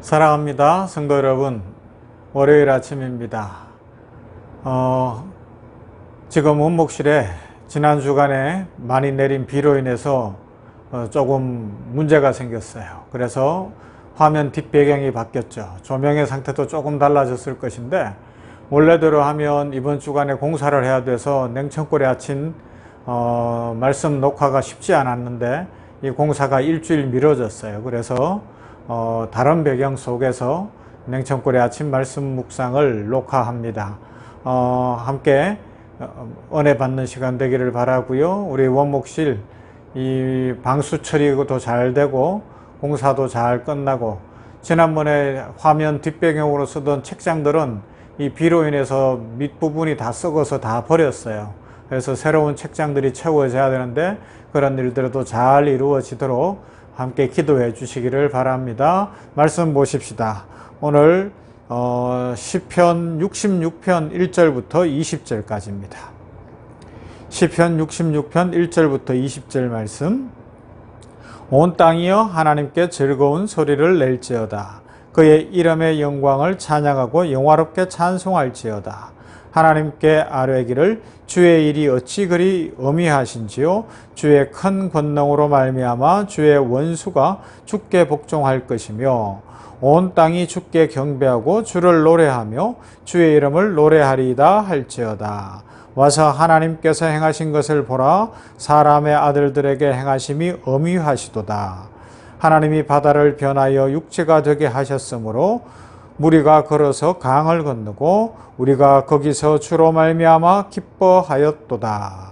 사랑합니다. 성도 여러분, 월요일 아침입니다. 지금 원목실에 지난 주간에 많이 내린 비로 인해서 조금 문제가 생겼어요. 그래서 화면 뒷배경이 바뀌었죠. 조명의 상태도 조금 달라졌을 것인데, 원래대로 하면 이번 주간에 공사를 해야 돼서 냉천골의 아침 말씀 녹화가 쉽지 않았는데 이 공사가 일주일 미뤄졌어요. 그래서 다른 배경 속에서 냉천골의 아침 말씀 묵상을 녹화합니다. 함께 은혜 받는 시간 되기를 바라고요. 우리 원목실 이 방수 처리도 잘 되고 공사도 잘 끝나고, 지난번에 화면 뒷배경으로 쓰던 책장들은 이 비로 인해서 밑부분이 다 썩어서 다 버렸어요. 그래서 새로운 책장들이 채워져야 되는데 그런 일들도 잘 이루어지도록 함께 기도해 주시기를 바랍니다. 말씀 보십시다. 오늘 시편 66편 1절부터 20절까지입니다. 시편 66편 1절부터 20절 말씀. 온 땅이여 하나님께 즐거운 소리를 낼지어다. 그의 이름의 영광을 찬양하고 영화롭게 찬송할지어다. 하나님께 아뢰기를 주의 일이 어찌 그리 어미하신지요. 주의 큰 권능으로 말미암아 주의 원수가 주께 복종할 것이며, 온 땅이 주께 경배하고 주를 노래하며 주의 이름을 노래하리이다 할지어다. 와서 하나님께서 행하신 것을 보라. 사람의 아들들에게 행하심이 어미하시도다. 하나님이 바다를 변하여 육지가 되게 하셨으므로 무리가 걸어서 강을 건너고 우리가 거기서 주로 말미암아 기뻐하였도다.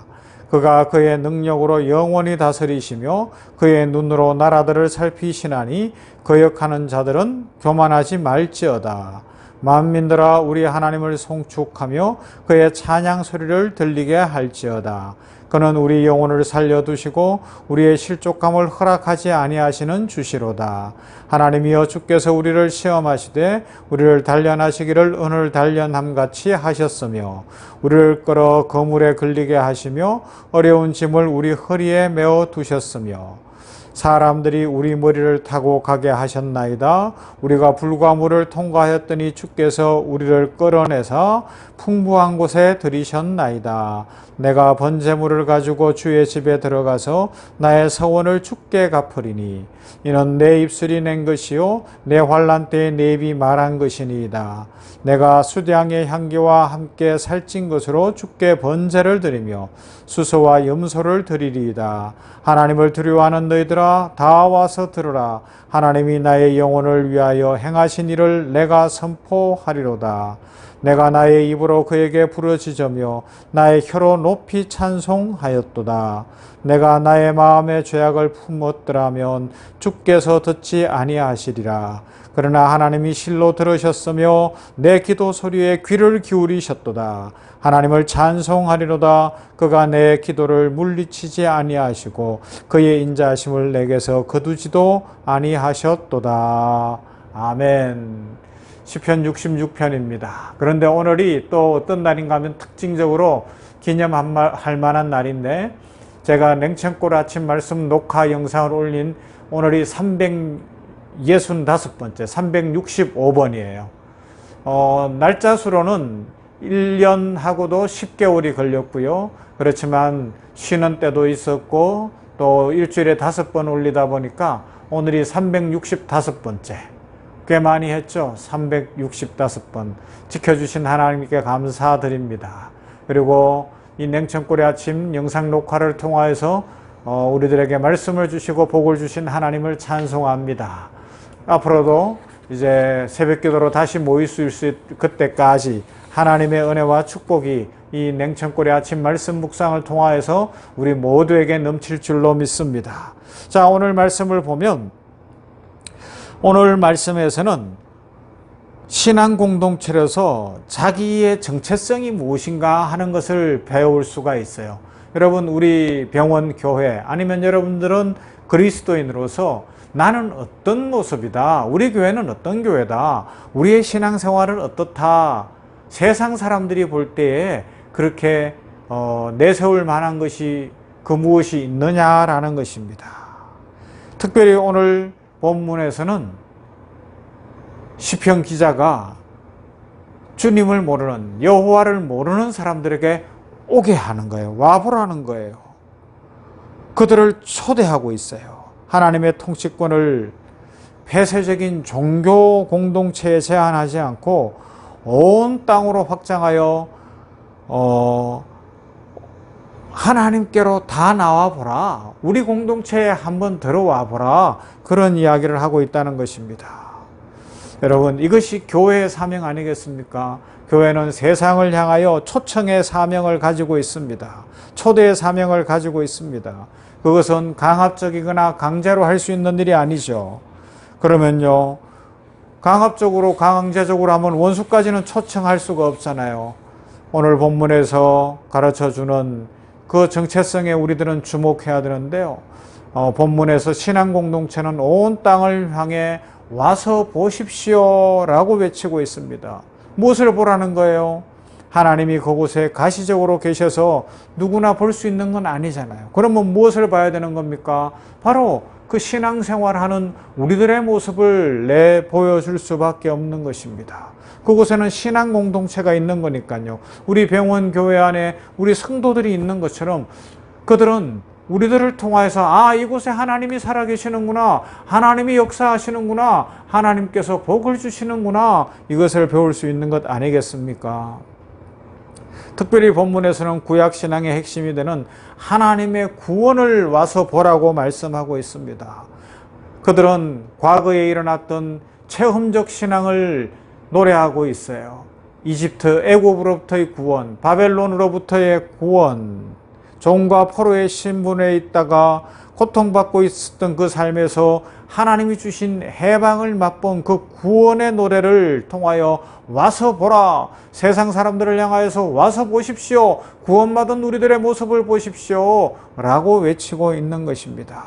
그가 그의 능력으로 영원히 다스리시며 그의 눈으로 나라들을 살피시나니 거역하는 자들은 교만하지 말지어다. 만민들아 우리 하나님을 송축하며 그의 찬양 소리를 들리게 할지어다. 그는 우리 영혼을 살려두시고 우리의 실족함을 허락하지 아니하시는 주시로다. 하나님이여 주께서 우리를 시험하시되 우리를 단련하시기를 은을 단련함같이 하셨으며, 우리를 끌어 거물에 걸리게 하시며 어려운 짐을 우리 허리에 메어 두셨으며, 사람들이 우리 머리를 타고 가게 하셨나이다. 우리가 불과 물을 통과하였더니 주께서 우리를 끌어내사 풍부한 곳에 들이셨나이다. 내가 번제물을 가지고 주의 집에 들어가서 나의 서원을 주께 갚으리니 이는 내 입술이 낸 것이요 내 환난 때에 내 입이 말한 것이니이다. 내가 수량의 향기와 함께 살찐 것으로 주께 번제를 드리며 수소와 염소를 드리리이다. 하나님을 두려워하는 너희들아 다 와서 들으라. 하나님이 나의 영혼을 위하여 행하신 일을 내가 선포하리로다. 내가 나의 입으로 그에게 부르짖으며 나의 혀로 높이 찬송하였도다. 내가 나의 마음의 죄악을 품었더라면 주께서 듣지 아니하시리라. 그러나 하나님이 실로 들으셨으며 내 기도 소리에 귀를 기울이셨도다. 하나님을 찬송하리로다. 그가 내 기도를 물리치지 아니하시고 그의 인자하심을 내게서 거두지도 아니하셨도다. 아멘. 시편 66편입니다. 그런데 오늘이 또 어떤 날인가 하면 특징적으로 기념할 만한 날인데, 제가 냉천골 아침 말씀 녹화 영상을 올린 오늘이 365번째, 365번이에요. 날짜 수로는 1년하고도 10개월이 걸렸고요. 그렇지만 쉬는 때도 있었고 또 일주일에 5번 올리다 보니까 오늘이 365번째. 꽤 많이 했죠. 365번. 지켜주신 하나님께 감사드립니다. 그리고 이 냉천골의 아침 영상 녹화를 통하여서 우리들에게 말씀을 주시고 복을 주신 하나님을 찬송합니다. 앞으로도 이제 새벽기도로 다시 모일 수 있을 그때까지 하나님의 은혜와 축복이 이 냉천골의 아침 말씀 묵상을 통하여서 우리 모두에게 넘칠 줄로 믿습니다. 자, 오늘 말씀을 보면, 오늘 말씀에서는 신앙 공동체로서 자기의 정체성이 무엇인가 하는 것을 배울 수가 있어요. 여러분, 우리 병원 교회 아니면 여러분들은 그리스도인으로서 나는 어떤 모습이다, 우리 교회는 어떤 교회다, 우리의 신앙생활은 어떻다, 세상 사람들이 볼 때에 그렇게 내세울 만한 것이 그 무엇이 있느냐라는 것입니다. 특별히 오늘 본문에서는 시편 기자가 주님을 모르는, 여호와를 모르는 사람들에게 오게 하는 거예요. 와보라는 거예요. 그들을 초대하고 있어요. 하나님의 통치권을 폐쇄적인 종교 공동체에 제한하지 않고 온 땅으로 확장하여 하나님께로 다 나와보라. 우리 공동체에 한번 들어와 보라. 그런 이야기를 하고 있다는 것입니다. 여러분, 이것이 교회의 사명 아니겠습니까? 교회는 세상을 향하여 초청의 사명을 가지고 있습니다. 초대의 사명을 가지고 있습니다. 그것은 강압적이거나 강제로 할 수 있는 일이 아니죠. 그러면요, 강압적으로 강제적으로 하면 원수까지는 초청할 수가 없잖아요. 오늘 본문에서 가르쳐주는 그 정체성에 우리들은 주목해야 되는데요. 본문에서 신앙 공동체는 온 땅을 향해 와서 보십시오 라고 외치고 있습니다. 무엇을 보라는 거예요? 하나님이 그곳에 가시적으로 계셔서 누구나 볼 수 있는 건 아니잖아요. 그러면 무엇을 봐야 되는 겁니까? 바로 그 신앙생활하는 우리들의 모습을 보여줄 수밖에 없는 것입니다. 그곳에는 신앙 공동체가 있는 거니까요. 우리 병원 교회 안에 우리 성도들이 있는 것처럼 그들은 우리들을 통하여서 이곳에 하나님이 살아계시는구나, 하나님이 역사하시는구나, 하나님께서 복을 주시는구나, 이것을 배울 수 있는 것 아니겠습니까? 특별히 본문에서는 구약신앙의 핵심이 되는 하나님의 구원을 와서 보라고 말씀하고 있습니다. 그들은 과거에 일어났던 체험적 신앙을 노래하고 있어요. 이집트, 애굽으로부터의 구원, 바벨론으로부터의 구원, 종과 포로의 신분에 있다가 고통받고 있었던 그 삶에서 하나님이 주신 해방을 맛본 그 구원의 노래를 통하여 와서 보라, 세상 사람들을 향하여서 와서 보십시오, 구원받은 우리들의 모습을 보십시오 라고 외치고 있는 것입니다.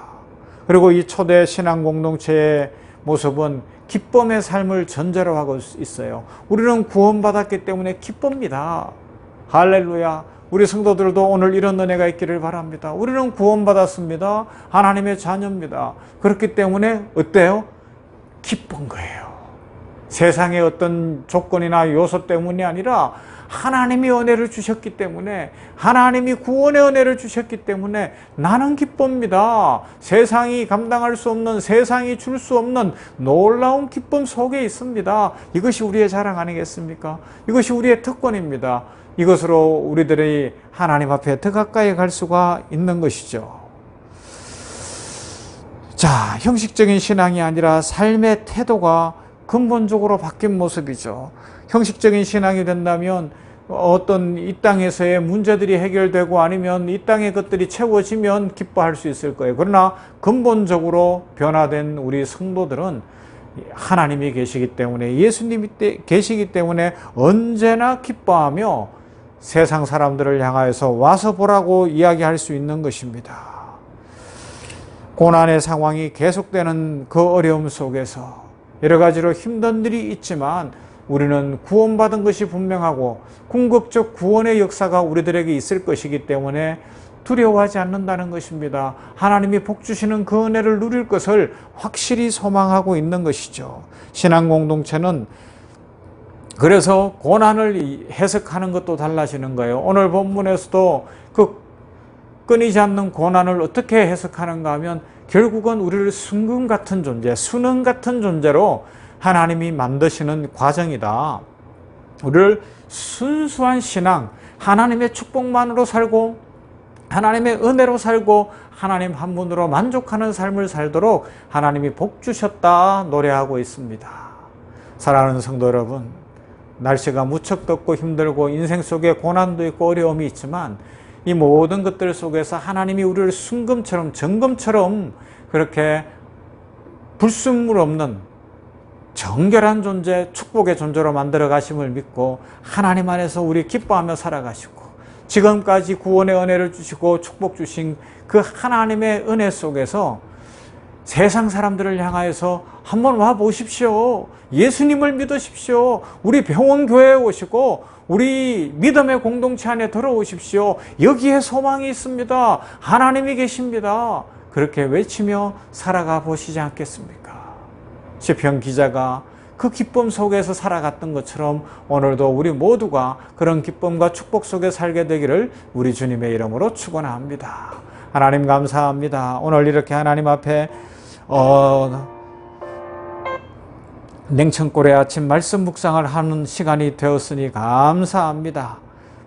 그리고 이 초대 신앙 공동체의 모습은 기쁨의 삶을 전제로 하고 있어요. 우리는 구원받았기 때문에 기쁩니다. 할렐루야. 우리 성도들도 오늘 이런 은혜가 있기를 바랍니다. 우리는 구원받았습니다. 하나님의 자녀입니다. 그렇기 때문에 어때요? 기쁜 거예요. 세상의 어떤 조건이나 요소 때문이 아니라 하나님이 은혜를 주셨기 때문에, 하나님이 구원의 은혜를 주셨기 때문에 나는 기쁩니다. 세상이 감당할 수 없는, 세상이 줄 수 없는 놀라운 기쁨 속에 있습니다. 이것이 우리의 자랑 아니겠습니까? 이것이 우리의 특권입니다. 이것으로 우리들이 하나님 앞에 더 가까이 갈 수가 있는 것이죠. 자, 형식적인 신앙이 아니라 삶의 태도가 근본적으로 바뀐 모습이죠. 형식적인 신앙이 된다면 어떤 이 땅에서의 문제들이 해결되고 아니면 이 땅의 것들이 채워지면 기뻐할 수 있을 거예요. 그러나 근본적으로 변화된 우리 성도들은 하나님이 계시기 때문에, 예수님이 계시기 때문에 언제나 기뻐하며 세상 사람들을 향하여서 와서 보라고 이야기할 수 있는 것입니다. 고난의 상황이 계속되는 그 어려움 속에서 여러 가지로 힘든 일이 있지만 우리는 구원받은 것이 분명하고 궁극적 구원의 역사가 우리들에게 있을 것이기 때문에 두려워하지 않는다는 것입니다. 하나님이 복 주시는 그 은혜를 누릴 것을 확실히 소망하고 있는 것이죠. 신앙 공동체는 그래서 고난을 해석하는 것도 달라지는 거예요. 오늘 본문에서도 그 끊이지 않는 고난을 어떻게 해석하는가 하면 결국은 우리를 순금 같은 존재, 수능 같은 존재로 하나님이 만드시는 과정이다. 우리를 순수한 신앙, 하나님의 축복만으로 살고 하나님의 은혜로 살고 하나님 한 분으로 만족하는 삶을 살도록 하나님이 복 주셨다 노래하고 있습니다. 사랑하는 성도 여러분, 날씨가 무척 덥고 힘들고 인생 속에 고난도 있고 어려움이 있지만 이 모든 것들 속에서 하나님이 우리를 순금처럼 정금처럼 그렇게 불순물 없는 정결한 존재, 축복의 존재로 만들어 가심을 믿고 하나님 안에서 우리 기뻐하며 살아가시고 지금까지 구원의 은혜를 주시고 축복 주신 그 하나님의 은혜 속에서 세상 사람들을 향하여서 한번 와 보십시오. 예수님을 믿으십시오. 우리 병원 교회에 오시고 우리 믿음의 공동체 안에 들어오십시오. 여기에 소망이 있습니다. 하나님이 계십니다. 그렇게 외치며 살아가 보시지 않겠습니까? 시편 기자가 그 기쁨 속에서 살아갔던 것처럼 오늘도 우리 모두가 그런 기쁨과 축복 속에 살게 되기를 우리 주님의 이름으로 축원합니다. 하나님 감사합니다. 오늘 이렇게 하나님 앞에 냉천골의 아침 말씀 묵상을 하는 시간이 되었으니 감사합니다.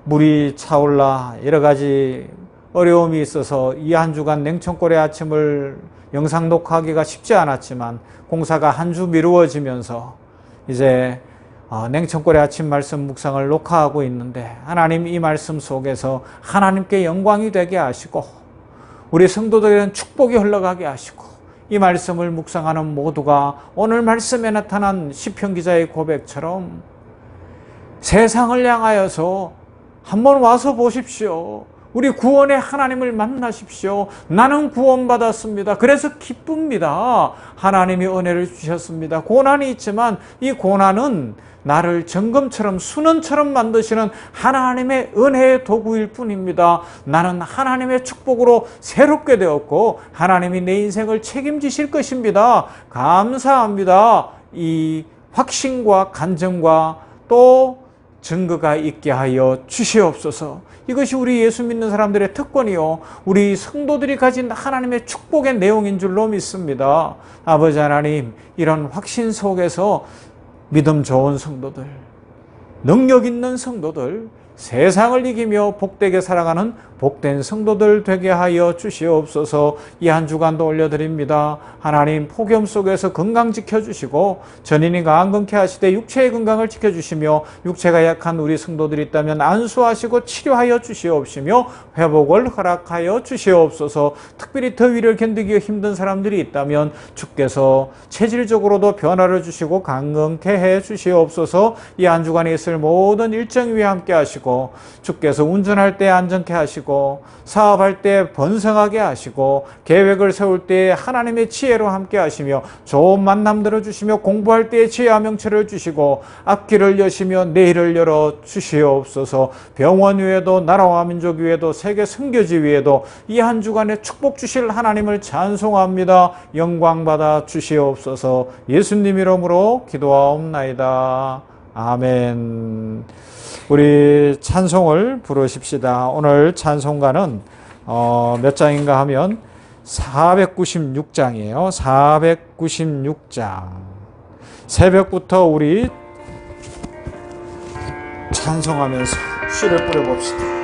물이 차올라 여러 가지 어려움이 있어서 이 한 주간 냉천골의 아침을 영상 녹화하기가 쉽지 않았지만 공사가 한 주 미루어지면서 이제 냉천골의 아침 말씀 묵상을 녹화하고 있는데 하나님 이 말씀 속에서 하나님께 영광이 되게 하시고 우리 성도들에게는 축복이 흘러가게 하시고 이 말씀을 묵상하는 모두가 오늘 말씀에 나타난 시편 기자의 고백처럼 세상을 향하여서 한번 와서 보십시오. 우리 구원의 하나님을 만나십시오. 나는 구원받았습니다. 그래서 기쁩니다. 하나님이 은혜를 주셨습니다. 고난이 있지만 이 고난은 나를 정금처럼 순원처럼 만드시는 하나님의 은혜의 도구일 뿐입니다. 나는 하나님의 축복으로 새롭게 되었고 하나님이 내 인생을 책임지실 것입니다. 감사합니다. 이 확신과 간증과 또 증거가 있게 하여 주시옵소서. 이것이 우리 예수 믿는 사람들의 특권이요 우리 성도들이 가진 하나님의 축복의 내용인 줄로 믿습니다. 아버지 하나님, 이런 확신 속에서 믿음 좋은 성도들, 능력 있는 성도들, 세상을 이기며 복되게 살아가는 복된 성도들 되게 하여 주시옵소서. 이 한 주간도 올려드립니다. 하나님, 폭염 속에서 건강 지켜주시고 전인이 강건케 하시되 육체의 건강을 지켜주시며 육체가 약한 우리 성도들이 있다면 안수하시고 치료하여 주시옵시며 회복을 허락하여 주시옵소서. 특별히 더위를 견디기 힘든 사람들이 있다면 주께서 체질적으로도 변화를 주시고 강건케 해 주시옵소서. 이 한 주간에 있을 모든 일정 위에 함께 하시고 주께서 운전할 때 안전케 하시고 사업할 때 번성하게 하시고 계획을 세울 때 하나님의 지혜로 함께 하시며 좋은 만남들을 주시며 공부할 때 지혜와 명철을 주시고 앞길을 여시며 내일을 열어 주시옵소서. 병원 위에도 나라와 민족 위에도 세계 선교지 위에도 이 한 주간에 축복 주실 하나님을 찬송합니다. 영광 받아 주시옵소서. 예수님 이름으로 기도하옵나이다. 아멘. 우리 찬송을 부르십시다. 오늘 찬송가는 몇 장인가 하면 496장이에요. 496장. 새벽부터 우리 찬송하면서 씨를 뿌려봅시다.